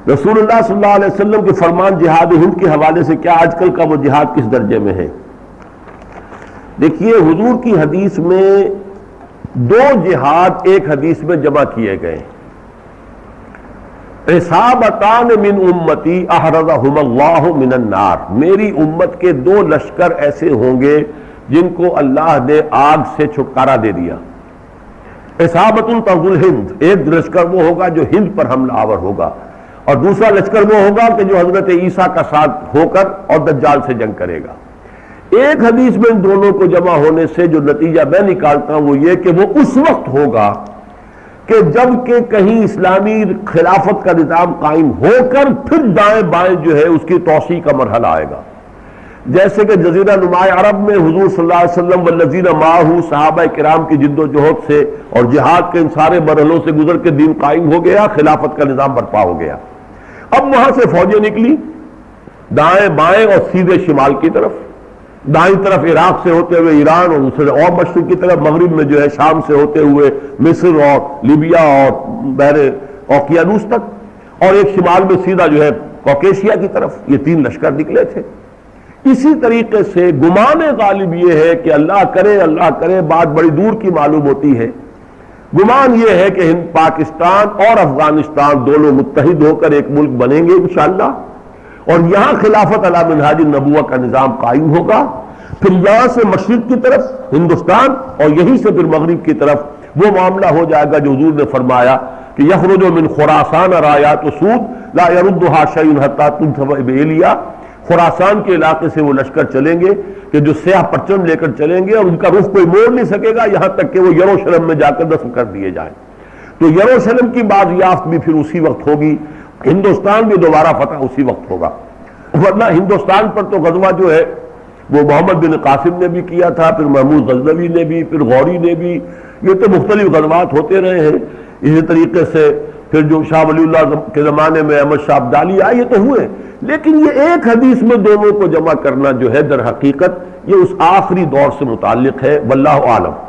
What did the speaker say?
رسول اللہ صلی اللہ علیہ وسلم کے فرمان جہاد ہند کے حوالے سے کیا آج کل کا وہ جہاد کس درجے میں ہے؟ دیکھیے حضور کی حدیث میں دو جہاد ایک حدیث میں جمع کیے گئے، عصابتان من امتی احرزہم اللہ من النار، میری امت کے دو لشکر ایسے ہوں گے جن کو اللہ نے آگ سے چھٹکارا دے دیا۔ عصابۃ تغزو ہند، ایک لشکر وہ ہوگا جو ہند پر حملہ آور ہوگا، اور دوسرا لشکر وہ ہوگا کہ جو حضرت عیسیٰ کا ساتھ ہو کر اور دجال سے جنگ کرے گا۔ ایک حدیث میں ان دونوں کو جمع ہونے سے جو نتیجہ میں نکالتا ہوں وہ یہ کہ وہ اس وقت ہوگا کہ جب کہ کہیں اسلامی خلافت کا نظام قائم ہو کر پھر دائیں بائیں جو ہے اس کی توسیع کا مرحلہ آئے گا، جیسے کہ جزیرہ نماء عرب میں حضور صلی اللہ علیہ وسلم والذین معہ صحابہ کرام کی جد و جہد سے اور جہاد کے ان سارے مرحلوں سے گزر کے دین قائم ہو گیا، خلافت کا نظام برپا ہو گیا۔ اب وہاں سے فوجیں نکلی دائیں بائیں اور سیدھے شمال کی طرف، دائیں طرف عراق سے ہوتے ہوئے ایران اور دوسرے اور مشرق کی طرف، مغرب میں جو ہے شام سے ہوتے ہوئے مصر اور لیبیا اور بحر اوقیانوس تک، اور ایک شمال میں سیدھا جو ہے کوکیشیا کی طرف، یہ تین لشکر نکلے تھے۔ اسی طریقے سے گمان غالب یہ ہے کہ اللہ کرے بات بڑی دور کی معلوم ہوتی ہے، گمان یہ ہے کہ ہند پاکستان اور افغانستان دونوں متحد ہو کر ایک ملک بنیں گے انشاءاللہ، اور یہاں خلافت علی منہاج النبوہ کا نظام قائم ہوگا، پھر یہاں سے مشرق کی طرف ہندوستان اور یہیں سے پھر مغرب کی طرف وہ معاملہ ہو جائے گا جو حضور نے فرمایا کہ یخرج من خراسان رایات سود لا یردها شیء حتی تنتهب بإیلیا، خراسان کے علاقے سے وہ لشکر چلیں گے کہ جو سیاہ پرچم لے کر چلیں گے اور ان کا رخ کوئی موڑ نہیں سکے گا یہاں تک کہ وہ یروشلم میں جا کر دفن کر دیے جائیں۔ تو یروشلم کی بازیافت بھی پھر اسی وقت ہوگی، ہندوستان بھی دوبارہ فتح اسی وقت ہوگا، ورنہ ہندوستان پر تو غزوہ جو ہے وہ محمد بن قاسم نے بھی کیا تھا، پھر محمود غزنوی نے بھی، پھر غوری نے بھی، یہ تو مختلف غزوات ہوتے رہے ہیں۔ اسی طریقے سے پھر جو شاہ ولی اللہ کے زمانے میں احمد شاہ ابدالی آئے، یہ تو ہوئے، لیکن یہ ایک حدیث میں دونوں کو جمع کرنا جو ہے در حقیقت یہ اس آخری دور سے متعلق ہے، واللہ عالم۔